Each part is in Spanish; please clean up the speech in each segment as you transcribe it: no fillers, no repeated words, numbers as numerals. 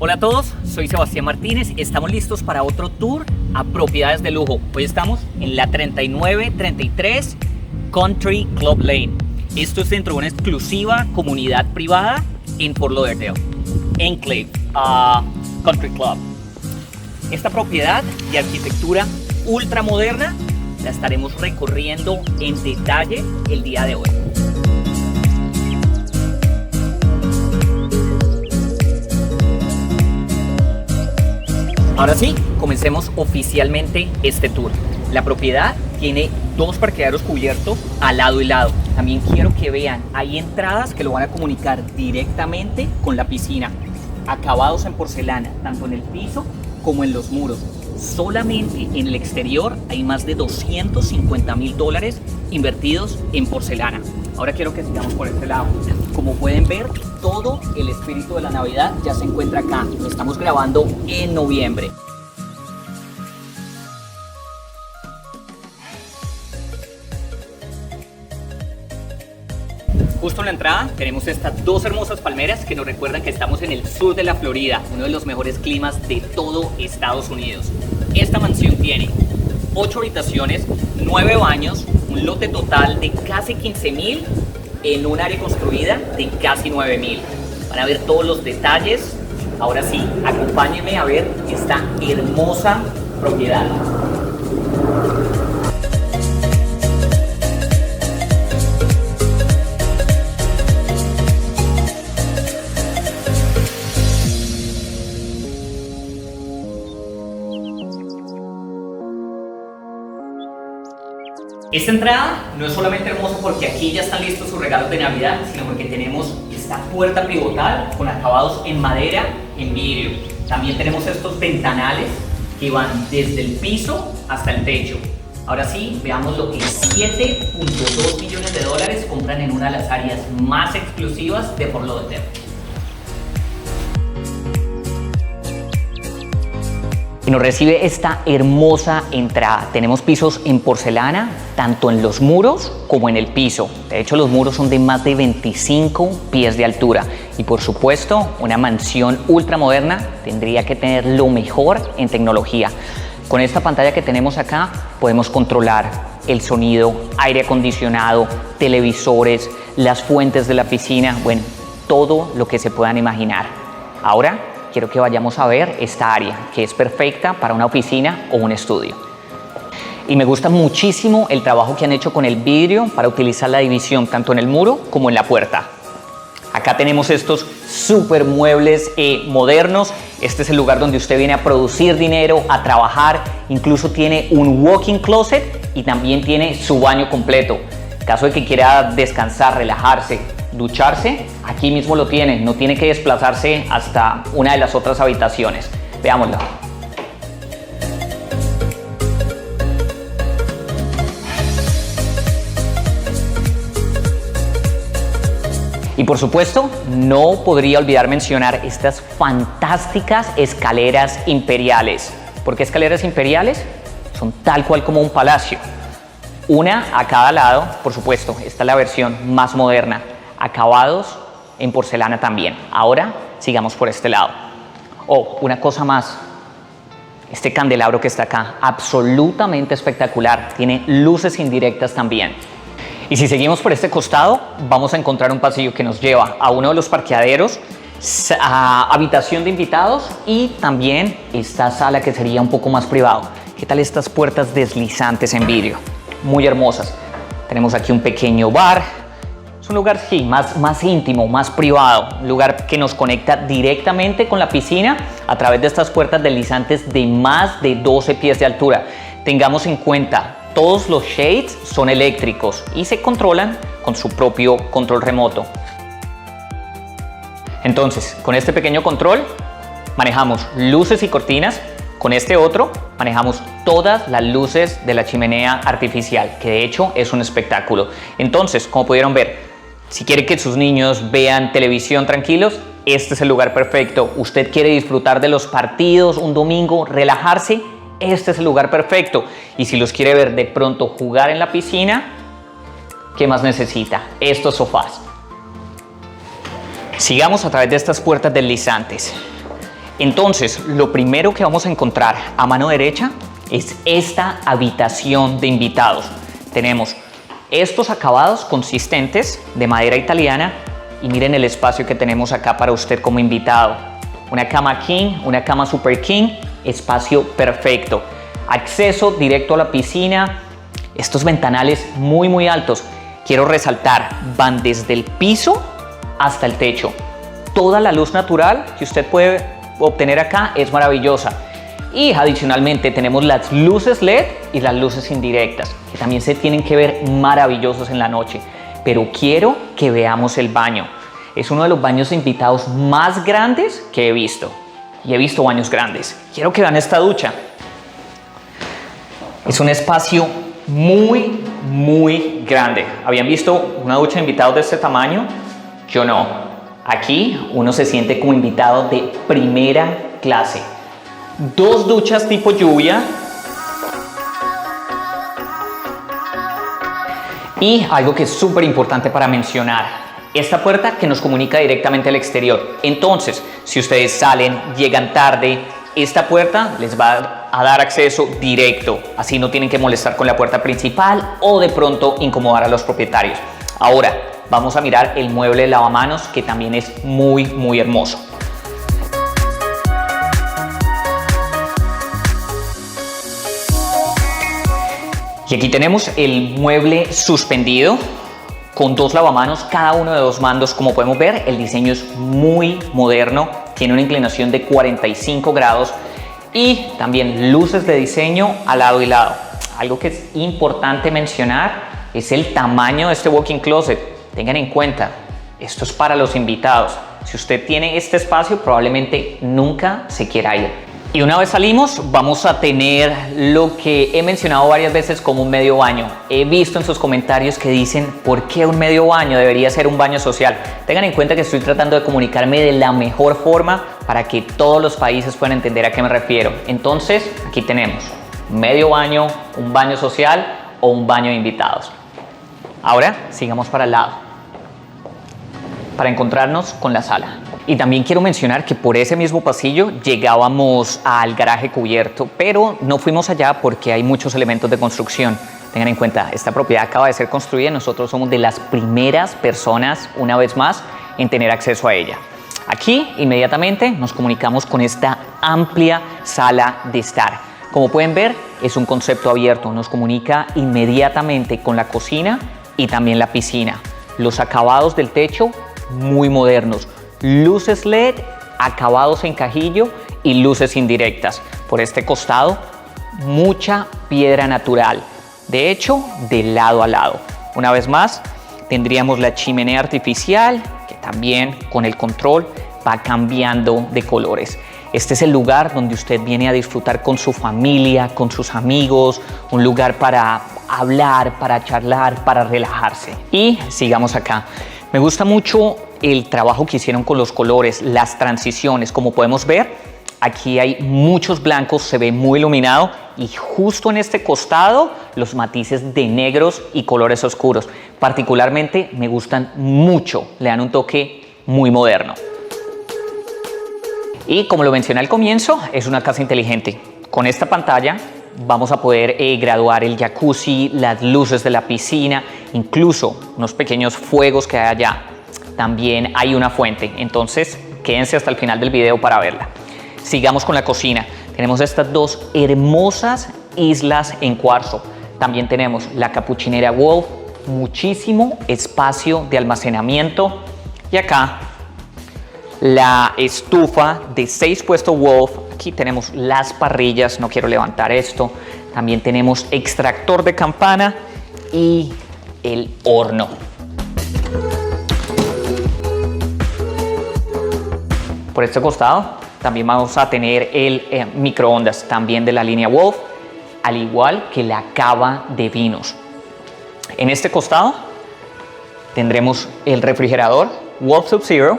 Hola a todos, soy Sebastián Martínez. Estamos listos para otro tour a propiedades de lujo. Hoy estamos en la 3933 Country Club Lane. Esto es dentro de una exclusiva comunidad privada en Fort Lauderdale, Enclave Country Club. Esta propiedad de arquitectura ultramoderna la estaremos recorriendo en detalle el día de hoy. Ahora sí, comencemos oficialmente este tour. La propiedad tiene dos parqueaderos cubiertos al lado y lado. También quiero que vean, hay entradas que lo van a comunicar directamente con la piscina. Acabados en porcelana, tanto en el piso como en los muros. Solamente en el exterior hay más de $250,000 invertidos en porcelana. Ahora quiero que sigamos por este lado. Como pueden ver, todo el espíritu de la Navidad ya se encuentra acá. Lo estamos grabando en noviembre. Justo en la entrada tenemos estas dos hermosas palmeras que nos recuerdan que estamos en el sur de la Florida, uno de los mejores climas de todo Estados Unidos. Esta mansión tiene 8 habitaciones, 9 baños, un lote total de casi 15,000 en un área construida de casi 9,000. Van a ver todos los detalles. Ahora sí, acompáñenme a ver esta hermosa propiedad. Esta entrada no es solamente hermosa porque aquí ya están listos sus regalos de Navidad, sino porque tenemos esta puerta pivotal con acabados en madera, en vidrio. También tenemos estos ventanales que van desde el piso hasta el techo. Ahora sí, veamos lo que $7.2 millones compran en una de las áreas más exclusivas de Fort Lauderdale. Y nos recibe esta hermosa entrada. Tenemos pisos en porcelana, tanto en los muros como en el piso. De hecho, los muros son de más de 25 pies de altura. Y por supuesto, una mansión ultramoderna tendría que tener lo mejor en tecnología. Con esta pantalla que tenemos acá, podemos controlar el sonido, aire acondicionado, televisores, las fuentes de la piscina, bueno, todo lo que se puedan imaginar. Ahora, quiero que vayamos a ver esta área, que es perfecta para una oficina o un estudio. Y me gusta muchísimo el trabajo que han hecho con el vidrio para utilizar la división tanto en el muro como en la puerta. Acá tenemos estos super muebles modernos. Este es el lugar donde usted viene a producir dinero, a trabajar. Incluso tiene un walk-in closet y también tiene su baño completo. En caso de que quiera descansar, relajarse, ducharse, aquí mismo lo tiene, no tiene que desplazarse hasta una de las otras habitaciones. Veámoslo. Y por supuesto, no podría olvidar mencionar estas fantásticas escaleras imperiales. ¿Por qué escaleras imperiales? Son tal cual como un palacio. Una a cada lado, por supuesto, esta es la versión más moderna. Acabados en porcelana también. Ahora sigamos por este lado. Oh, una cosa más. Este candelabro que está acá, absolutamente espectacular. Tiene luces indirectas también. Y si seguimos por este costado, vamos a encontrar un pasillo que nos lleva a uno de los parqueaderos, a habitación de invitados y también esta sala que sería un poco más privado. ¿Qué tal estas puertas deslizantes en vidrio? Muy hermosas. Tenemos aquí un pequeño bar. Es un lugar sí, más íntimo, más privado, un lugar que nos conecta directamente con la piscina a través de estas puertas deslizantes de más de 12 pies de altura. Tengamos en cuenta, todos los shades son eléctricos y se controlan con su propio control remoto. Entonces, con este pequeño control manejamos luces y cortinas. Con este otro manejamos todas las luces de la chimenea artificial, que de hecho es un espectáculo. Entonces, como pudieron ver, si quiere que sus niños vean televisión tranquilos, este es el lugar perfecto. Usted quiere disfrutar de los partidos un domingo, relajarse, este es el lugar perfecto. Y si los quiere ver de pronto jugar en la piscina, ¿qué más necesita? Estos sofás. Sigamos a través de estas puertas deslizantes. Entonces, lo primero que vamos a encontrar a mano derecha es esta habitación de invitados. Tenemos estos acabados consistentes de madera italiana y miren el espacio que tenemos acá para usted como invitado. Una cama king, una cama super king, espacio perfecto. Acceso directo a la piscina, estos ventanales muy altos. Quiero resaltar, van desde el piso hasta el techo. Toda la luz natural que usted puede obtener acá es maravillosa. Y adicionalmente tenemos las luces LED y las luces indirectas, que también se tienen que ver maravillosos en la noche. Pero quiero que veamos el baño. Es uno de los baños de invitados más grandes que he visto. Y he visto baños grandes. Quiero que vean esta ducha. Es un espacio muy grande. ¿Habían visto una ducha de invitados de este tamaño? Yo no. Aquí uno se siente como invitado de primera clase. 2 duchas tipo lluvia. Y algo que es súper importante para mencionar, esta puerta que nos comunica directamente al exterior. Entonces, si ustedes salen, llegan tarde, esta puerta les va a dar acceso directo. Así no tienen que molestar con la puerta principal o de pronto incomodar a los propietarios. Ahora, vamos a mirar el mueble de lavamanos, que también es muy hermoso. Y aquí tenemos el mueble suspendido con 2 lavamanos, cada uno de 2 mandos. Como podemos ver, el diseño es muy moderno, tiene una inclinación de 45 grados y también luces de diseño a lado y lado. Algo que es importante mencionar es el tamaño de este walk-in closet. Tengan en cuenta, esto es para los invitados. Si usted tiene este espacio, probablemente nunca se quiera ir. Y una vez salimos, vamos a tener lo que he mencionado varias veces como un medio baño. He visto en sus comentarios que dicen, ¿por qué un medio baño? Debería ser un baño social. Tengan en cuenta que estoy tratando de comunicarme de la mejor forma para que todos los países puedan entender a qué me refiero. Entonces, aquí tenemos medio baño, un baño social o un baño de invitados. Ahora, sigamos para el lado, para encontrarnos con la sala. Y también quiero mencionar que por ese mismo pasillo llegábamos al garaje cubierto, pero no fuimos allá porque hay muchos elementos de construcción. Tengan en cuenta, esta propiedad acaba de ser construida y nosotros somos de las primeras personas, una vez más, en tener acceso a ella. Aquí, inmediatamente, nos comunicamos con esta amplia sala de estar. Como pueden ver, es un concepto abierto, nos comunica inmediatamente con la cocina y también la piscina. Los acabados del techo, muy modernos. Luces LED, acabados en cajillo y luces indirectas. Por este costado, mucha piedra natural. De hecho, de lado a lado. Una vez más, tendríamos la chimenea artificial, que también con el control va cambiando de colores. Este es el lugar donde usted viene a disfrutar con su familia, con sus amigos, un lugar para hablar, para charlar, para relajarse. Y sigamos acá. Me gusta mucho el trabajo que hicieron con los colores, las transiciones. Como podemos ver, aquí hay muchos blancos, se ve muy iluminado y justo en este costado los matices de negros y colores oscuros. Particularmente me gustan mucho, le dan un toque muy moderno. Y como lo mencioné al comienzo, es una casa inteligente. Con esta pantalla vamos a poder graduar el jacuzzi, las luces de la piscina, incluso unos pequeños fuegos que hay allá. También hay una fuente, entonces quédense hasta el final del video para verla. Sigamos con la cocina. Tenemos estas 2 hermosas islas en cuarzo. También tenemos la capuchinera Wolf, muchísimo espacio de almacenamiento. Y acá la estufa de 6 puestos Wolf. Aquí tenemos las parrillas, no quiero levantar esto. También tenemos extractor de campana y el horno. Por este costado también vamos a tener el microondas, también de la línea Wolf, al igual que la cava de vinos. En este costado tendremos el refrigerador Wolf Sub-Zero.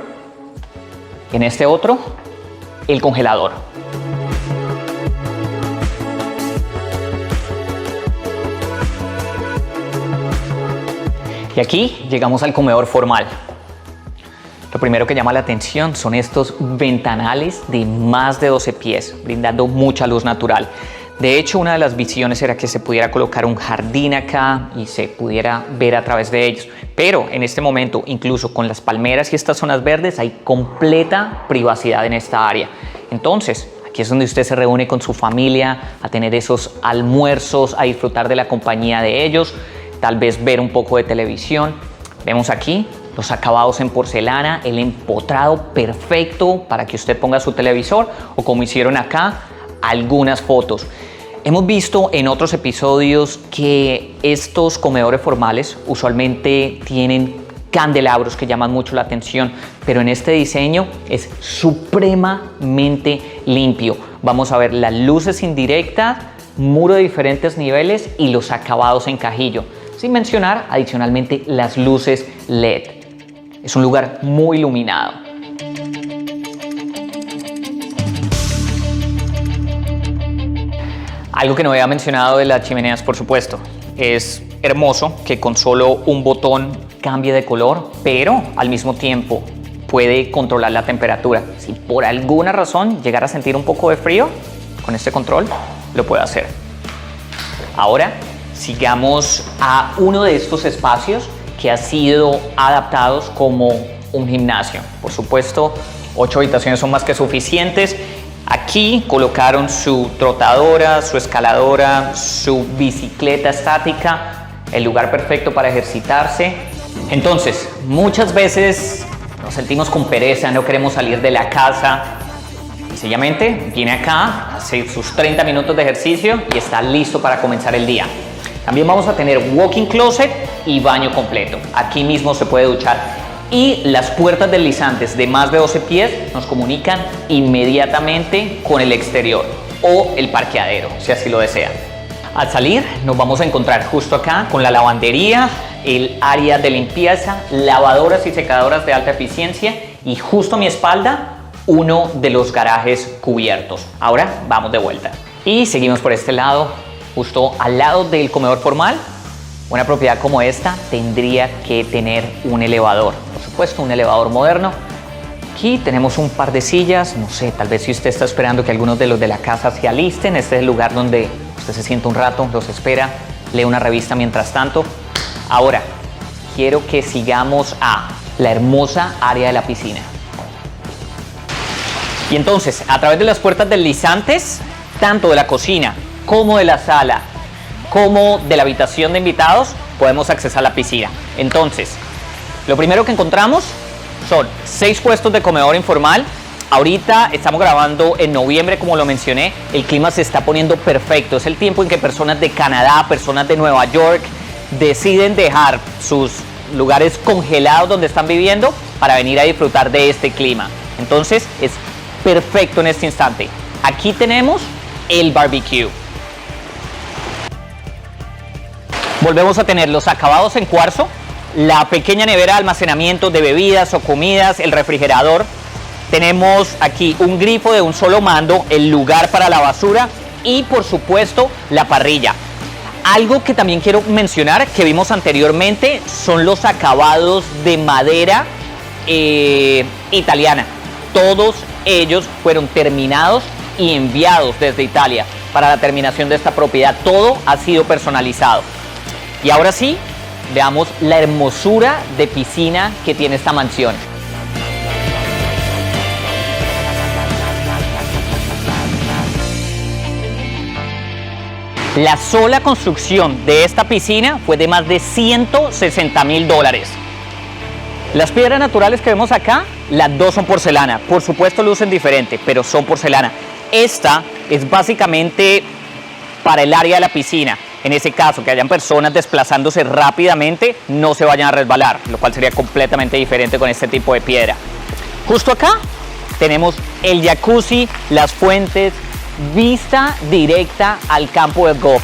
En este otro, el congelador. Y aquí llegamos al comedor formal. Lo Lo primero que llama la atención son estos ventanales de más de 12 pies, brindando mucha luz natural. De hecho, una de las visiones era que se pudiera colocar un jardín acá y se pudiera ver a través de ellos. Pero en este momento, incluso con las palmeras y estas zonas verdes, hay completa privacidad en esta área. Entonces, aquí es donde usted se reúne con su familia a tener esos almuerzos, a disfrutar de la compañía de ellos, tal vez ver un poco de televisión. Vemos aquí los acabados en porcelana, el empotrado perfecto para que usted ponga su televisor o, como hicieron acá, algunas fotos. Hemos visto en otros episodios que estos comedores formales usualmente tienen candelabros que llaman mucho la atención, pero en este diseño es supremamente limpio. Vamos a ver las luces indirectas, muro de diferentes niveles y los acabados en cajillo, sin mencionar adicionalmente las luces LED. Es un lugar muy iluminado. Algo que no había mencionado de las chimeneas, por supuesto, es hermoso que con solo un botón cambie de color, pero al mismo tiempo puede controlar la temperatura. Si por alguna razón llegara a sentir un poco de frío, con este control lo puede hacer. Ahora sigamos a uno de estos espacios que ha sido adaptados como un gimnasio. Por supuesto, 8 habitaciones son más que suficientes. Aquí colocaron su trotadora, su escaladora, su bicicleta estática, el lugar perfecto para ejercitarse. Entonces, muchas veces nos sentimos con pereza, no queremos salir de la casa. Sencillamente viene acá, hace sus 30 minutos de ejercicio y está listo para comenzar el día. También vamos a tener walk-in closet y baño completo. Aquí mismo se puede duchar. Y las puertas deslizantes de más de 12 pies nos comunican inmediatamente con el exterior o el parqueadero, si así lo desean. Al salir nos vamos a encontrar justo acá con la lavandería, el área de limpieza, lavadoras y secadoras de alta eficiencia y justo a mi espalda uno de los garajes cubiertos. Ahora vamos de vuelta. Y seguimos por este lado, justo al lado del comedor formal. Una propiedad como esta tendría que tener un elevador, por supuesto un elevador moderno. Aquí tenemos un par de sillas, no sé, tal vez si usted está esperando que algunos de los de la casa se alisten, este es el lugar donde usted se sienta un rato, los espera, lee una revista mientras tanto. Ahora, quiero que sigamos a la hermosa área de la piscina. Y entonces, a través de las puertas deslizantes, tanto de la cocina como de la sala, como de la habitación de invitados, podemos accesar a la piscina. Entonces, lo primero que encontramos son 6 puestos de comedor informal. Ahorita estamos grabando en noviembre, como lo mencioné, el clima se está poniendo perfecto. Es el tiempo en que personas de Canadá, personas de Nueva York, deciden dejar sus lugares congelados donde están viviendo para venir a disfrutar de este clima. Entonces, es perfecto en este instante. Aquí tenemos el barbecue. Volvemos a tener los acabados en cuarzo, la pequeña nevera de almacenamiento de bebidas o comidas, el refrigerador. Tenemos aquí un grifo de un solo mando, el lugar para la basura y, por supuesto, la parrilla. Algo que también quiero mencionar que vimos anteriormente son los acabados de madera italiana. Todos ellos fueron terminados y enviados desde Italia para la terminación de esta propiedad. Todo ha sido personalizado. Y ahora sí, veamos la hermosura de piscina que tiene esta mansión. La sola construcción de esta piscina fue de más de $160,000. Las piedras naturales que vemos acá, las dos son porcelana. Por supuesto lucen diferente, pero son porcelana. Esta es básicamente para el área de la piscina. En ese caso, que hayan personas desplazándose rápidamente, no se vayan a resbalar, lo cual sería completamente diferente con este tipo de piedra. Justo acá tenemos el jacuzzi, las fuentes, vista directa al campo de golf.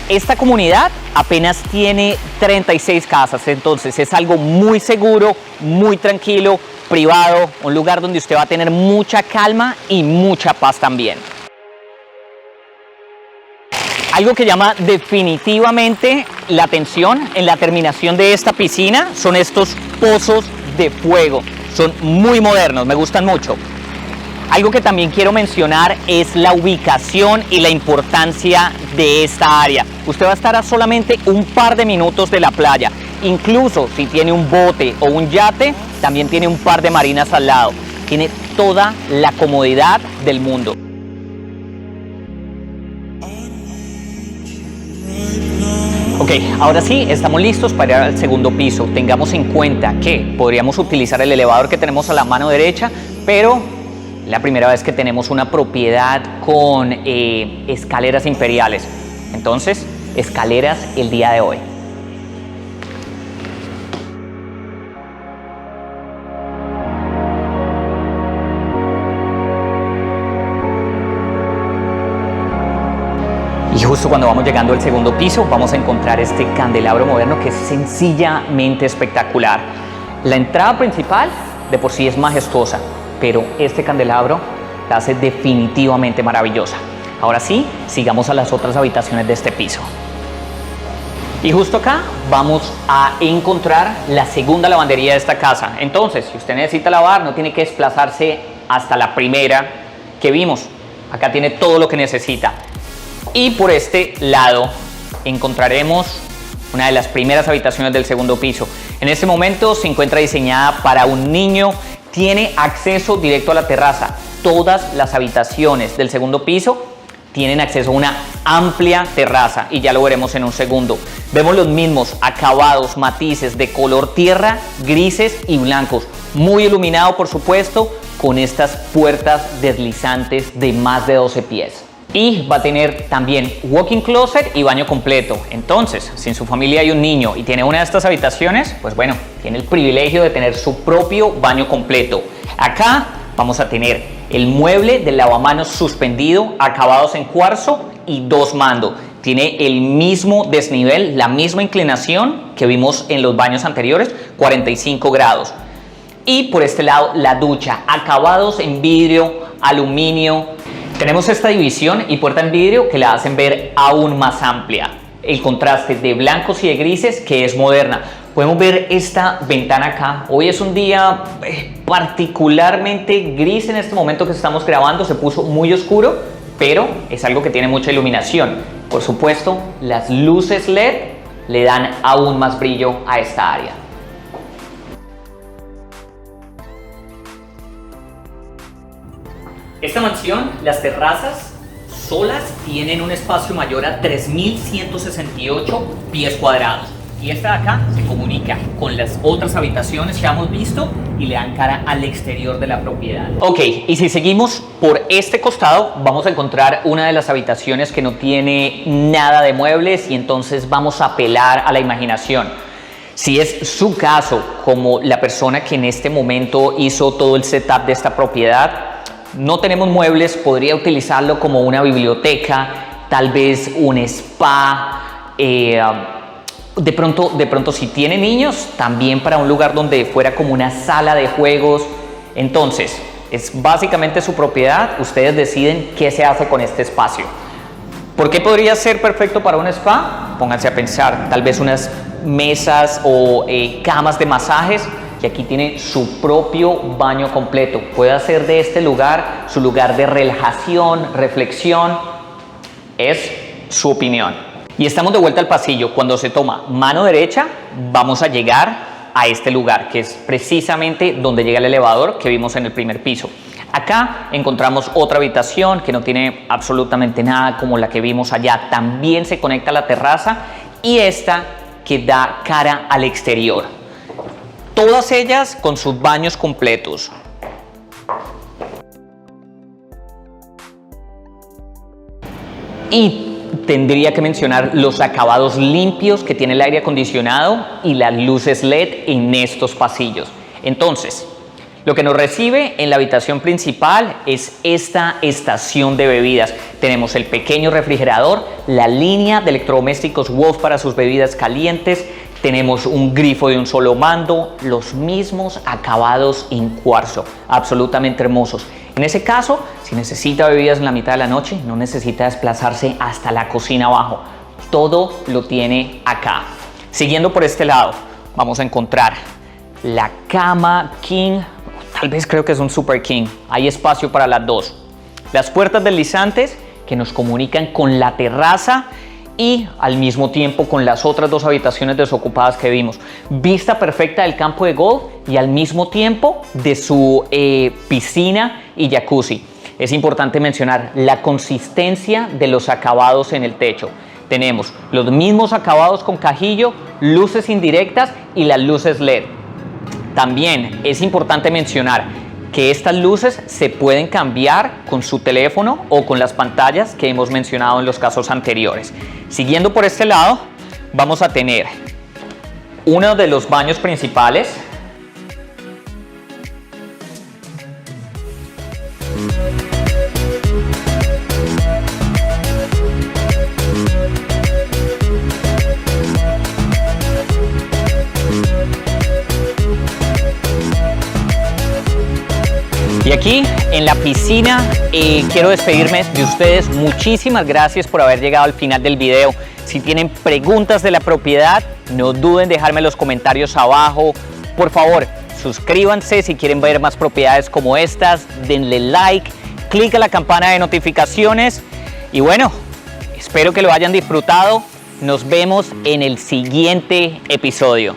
Esta comunidad apenas tiene 36 casas, entonces es algo muy seguro, muy tranquilo, privado, un lugar donde usted va a tener mucha calma y mucha paz también. Algo que llama definitivamente la atención en la terminación de esta piscina son estos pozos de fuego. Son muy modernos, me gustan mucho. Algo que también quiero mencionar es la ubicación y la importancia de esta área. Usted va a estar a solamente un par de minutos de la playa. Incluso si tiene un bote o un yate, también tiene un par de marinas al lado. Tiene toda la comodidad del mundo. Ok, ahora sí, estamos listos para ir al segundo piso. Tengamos en cuenta que podríamos utilizar el elevador que tenemos a la mano derecha, pero la primera vez que tenemos una propiedad con escaleras imperiales. Entonces, escaleras el día de hoy. Y justo cuando vamos llegando al segundo piso, vamos a encontrar este candelabro moderno que es sencillamente espectacular. La entrada principal de por sí es majestuosa, pero este candelabro la hace definitivamente maravillosa. Ahora sí, sigamos a las otras habitaciones de este piso. Y justo acá vamos a encontrar la segunda lavandería de esta casa. Entonces, si usted necesita lavar, no tiene que desplazarse hasta la primera que vimos. Acá tiene todo lo que necesita. Y por este lado encontraremos una de las primeras habitaciones del segundo piso. En este momento se encuentra diseñada para un niño, tiene acceso directo a la terraza. Todas las habitaciones del segundo piso tienen acceso a una amplia terraza y ya lo veremos en un segundo. Vemos los mismos acabados, matices de color tierra, grises y blancos. Muy iluminado, por supuesto, con estas puertas deslizantes de más de 12 pies. Y va a tener también walk-in closet y baño completo. Entonces, si en su familia hay un niño y tiene una de estas habitaciones, pues bueno, tiene el privilegio de tener su propio baño completo. Acá vamos a tener el mueble del lavamanos suspendido, acabados en cuarzo y 2 mandos. Tiene el mismo desnivel, la misma inclinación que vimos en los baños anteriores, 45 grados. Y por este lado, la ducha, acabados en vidrio, aluminio. Tenemos esta división y puerta en vidrio que la hacen ver aún más amplia. El contraste de blancos y de grises que es moderna. Podemos ver esta ventana acá. Hoy es un día particularmente gris en este momento que estamos grabando. Se puso muy oscuro, pero es algo que tiene mucha iluminación. Por supuesto, las luces LED le dan aún más brillo a esta área. Esta mansión, las terrazas solas tienen un espacio mayor a 3.168 pies cuadrados. Y esta de acá se comunica con las otras habitaciones que hemos visto y le dan cara al exterior de la propiedad. Ok, y si seguimos por este costado, vamos a encontrar una de las habitaciones que no tiene nada de muebles y entonces vamos a apelar a la imaginación. Si es su caso, como la persona que en este momento hizo todo el setup de esta propiedad, no tenemos muebles, podría utilizarlo como una biblioteca, tal vez un spa, de pronto si tiene niños, también para un lugar donde fuera como una sala de juegos. Entonces, es básicamente su propiedad, ustedes deciden qué se hace con este espacio. ¿Por qué podría ser perfecto para un spa? Pónganse a pensar, tal vez unas mesas o camas de masajes, que aquí tiene su propio baño completo. Puede hacer de este lugar su lugar de relajación, reflexión. Es su opinión. Y estamos de vuelta al pasillo. Cuando se toma mano derecha, vamos a llegar a este lugar, que es precisamente donde llega el elevador que vimos en el primer piso. Acá encontramos otra habitación que no tiene absolutamente nada como la que vimos allá. También se conecta a la terraza y esta que da cara al exterior. Todas ellas con sus baños completos. Y tendría que mencionar los acabados limpios que tiene el aire acondicionado y las luces LED en estos pasillos. Entonces, lo que nos recibe en la habitación principal es esta estación de bebidas. Tenemos el pequeño refrigerador, la línea de electrodomésticos Wolf para sus bebidas calientes. Tenemos un grifo de un solo mando, los mismos acabados en cuarzo, absolutamente hermosos. En ese caso, si necesita bebidas en la mitad de la noche, no necesita desplazarse hasta la cocina abajo. Todo lo tiene acá. Siguiendo por este lado, vamos a encontrar la cama king, tal vez creo que es un Super King. Hay espacio para las dos. Las puertas deslizantes que nos comunican con la terraza y al mismo tiempo con las otras dos habitaciones desocupadas que vimos. Vista perfecta del campo de golf y al mismo tiempo de su piscina y jacuzzi. Es importante mencionar la consistencia de los acabados en el techo. Tenemos los mismos acabados con cajillo, luces indirectas y las luces LED. También es importante mencionar que estas luces se pueden cambiar con su teléfono o con las pantallas que hemos mencionado en los casos anteriores. Siguiendo por este lado, vamos a tener uno de los baños principales. Y aquí en la piscina quiero despedirme de ustedes. Muchísimas gracias por haber llegado al final del video. Si tienen preguntas de la propiedad, no duden en dejarme en los comentarios abajo. Por favor, suscríbanse si quieren ver más propiedades como estas. Denle like, clic a la campana de notificaciones. Y bueno, espero que lo hayan disfrutado. Nos vemos en el siguiente episodio.